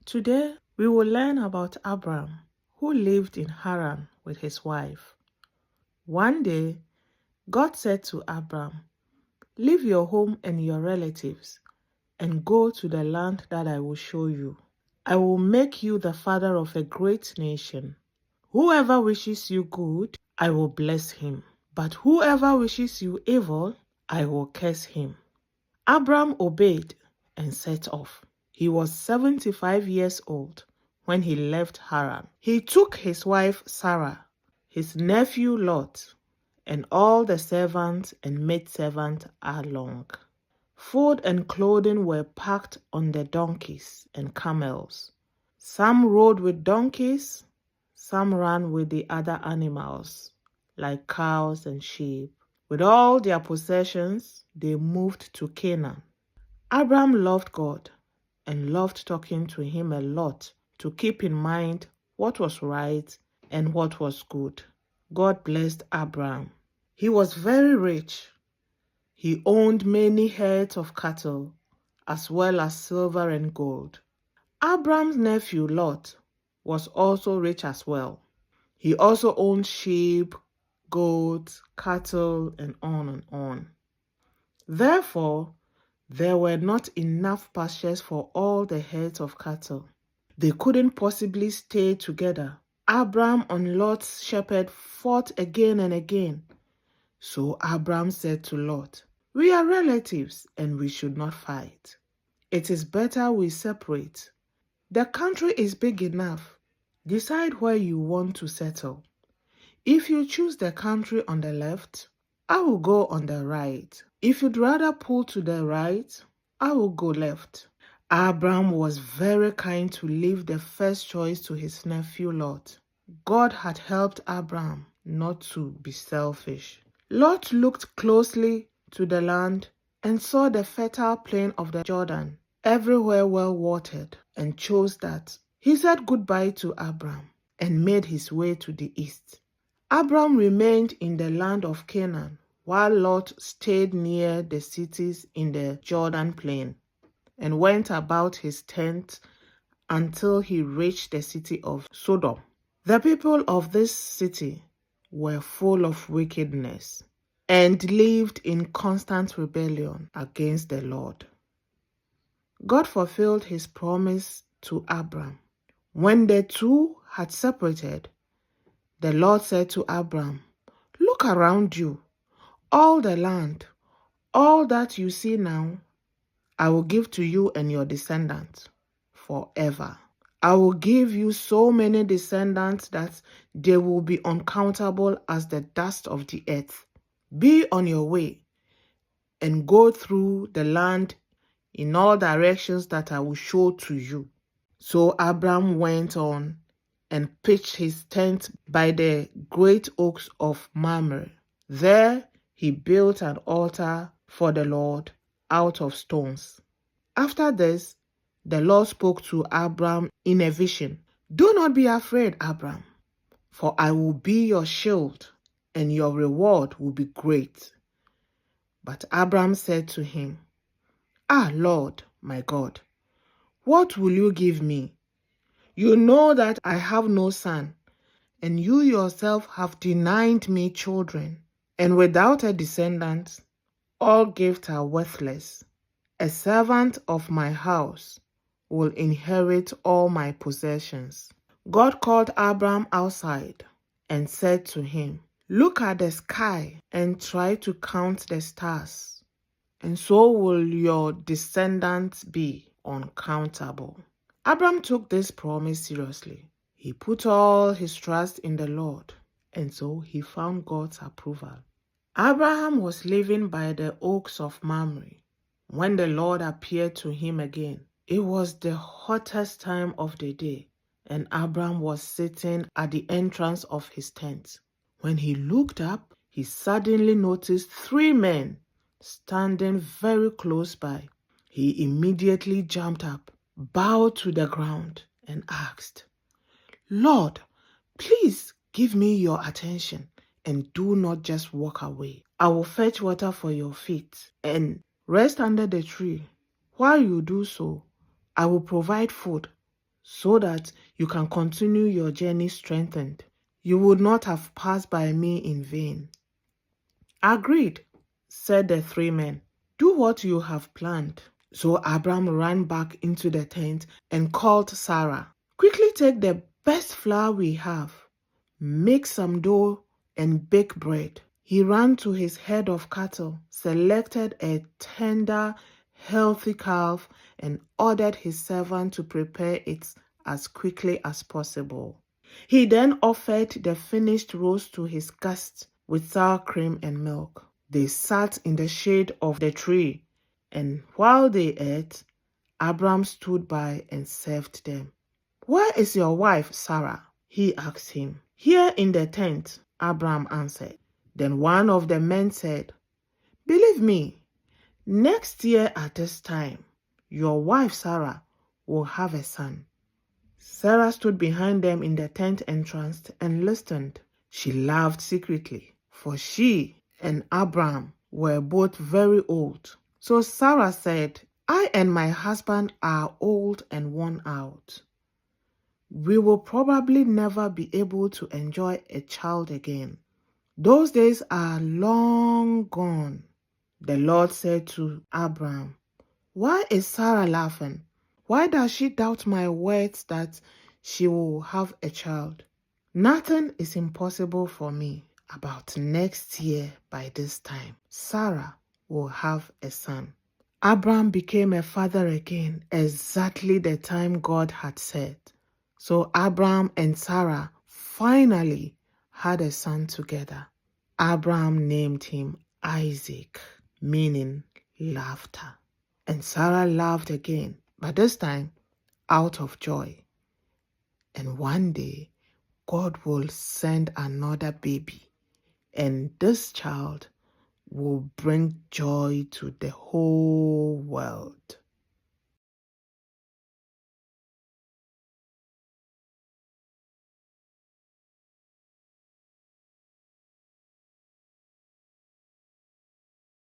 Today, we will learn about Abram, who lived in Haran with his wife. One day, God said to Abram, "Leave your home and your relatives and go to the land that I will show you. I will make you the father of a great nation. Whoever wishes you good, I will bless him. But whoever wishes you evil, I will curse him." Abram obeyed and set off. He was 75 years old when he left Haran. He took his wife Sarah, his nephew Lot, and all the servants and maidservants along. Food and clothing were packed on the donkeys and camels. Some rode with donkeys, some ran with the other animals, like cows and sheep. With all their possessions, they moved to Canaan. Abram loved God and loved talking to him a lot to keep in mind what was right and what was good. God blessed Abram. He was very rich. He owned many herds of cattle, as well as silver and gold. Abram's nephew Lot was also rich as well. He also owned sheep, goats, cattle, and on and on. Therefore, there were not enough pastures for all the herds of cattle. They couldn't possibly stay together. Abram and Lot's shepherd fought again and again. So Abram said to Lot, "We are relatives and we should not fight. It is better we separate. The country is big enough. Decide where you want to settle. If you choose the country on the left, I will go on the right. If you'd rather pull to the right, I will go left." Abram was very kind to leave the first choice to his nephew Lot. God had helped Abram not to be selfish. Lot looked closely to the land and saw the fertile plain of the Jordan, everywhere well watered, and chose that. He said goodbye to Abram and made his way to the east. Abram remained in the land of Canaan, while Lot stayed near the cities in the Jordan plain and went about his tent until he reached the city of Sodom. The people of this city were full of wickedness and lived in constant rebellion against the Lord. God fulfilled his promise to Abram. When the two had separated, the Lord said to Abram, "Look around you, all the land, all that you see now, I will give to you and your descendants forever. I will give you so many descendants that they will be uncountable as the dust of the earth. Be on your way and go through the land in all directions that I will show to you." So Abram went on and pitched his tent by the great oaks of Mamre. There he built an altar for the Lord out of stones. After this, the Lord spoke to Abram in a vision. "Do not be afraid, Abram, for I will be your shield, and your reward will be great." But Abram said to him, "Ah, Lord, my God, what will you give me? You know that I have no son, and you yourself have denied me children, and without a descendant, all gifts are worthless. A servant of my house will inherit all my possessions." God called Abram outside and said to him, "Look at the sky and try to count the stars, and so will your descendants be uncountable." Abram took this promise seriously. He put all his trust in the Lord, and so he found God's approval. Abraham was living by the oaks of Mamre when the Lord appeared to him again. It was the hottest time of the day, and Abram was sitting at the entrance of his tent. When he looked up, he suddenly noticed 3 men standing very close by. He immediately jumped up, bowed to the ground, and asked, "Lord, please give me your attention and do not just walk away. I will fetch water for your feet and rest under the tree. While you do so, I will provide food so that you can continue your journey strengthened. You would not have passed by me in vain." "Agreed," said the three men. "Do what you have planned." So Abram ran back into the tent and called Sarah. "Quickly take the best flour we have, make some dough, and bake bread." He ran to his herd of cattle, selected a tender, healthy calf, and ordered his servant to prepare it as quickly as possible. He then offered the finished roast to his guests with sour cream and milk. They sat in the shade of the tree, and while they ate, Abram stood by and served them. "Where is your wife, Sarah?" he asked him. "Here in the tent," Abram answered. Then one of the men said, "Believe me, next year at this time, your wife Sarah will have a son." Sarah stood behind them in the tent entrance and listened. She laughed secretly, for she and Abram were both very old. So Sarah said, "I and my husband are old and worn out. We will probably never be able to enjoy a child again. Those days are long gone." The Lord said to Abram, "Why is Sarah laughing? Why does she doubt my words that she will have a child? Nothing is impossible for me. About next year by this time, Sarah will have a son." Abram became a father again, exactly the time God had said. So Abram and Sarah finally had a son together. Abram named him Isaac, meaning laughter. And Sarah laughed again, but this time out of joy. And one day, God will send another baby, and this child will bring joy to the whole world.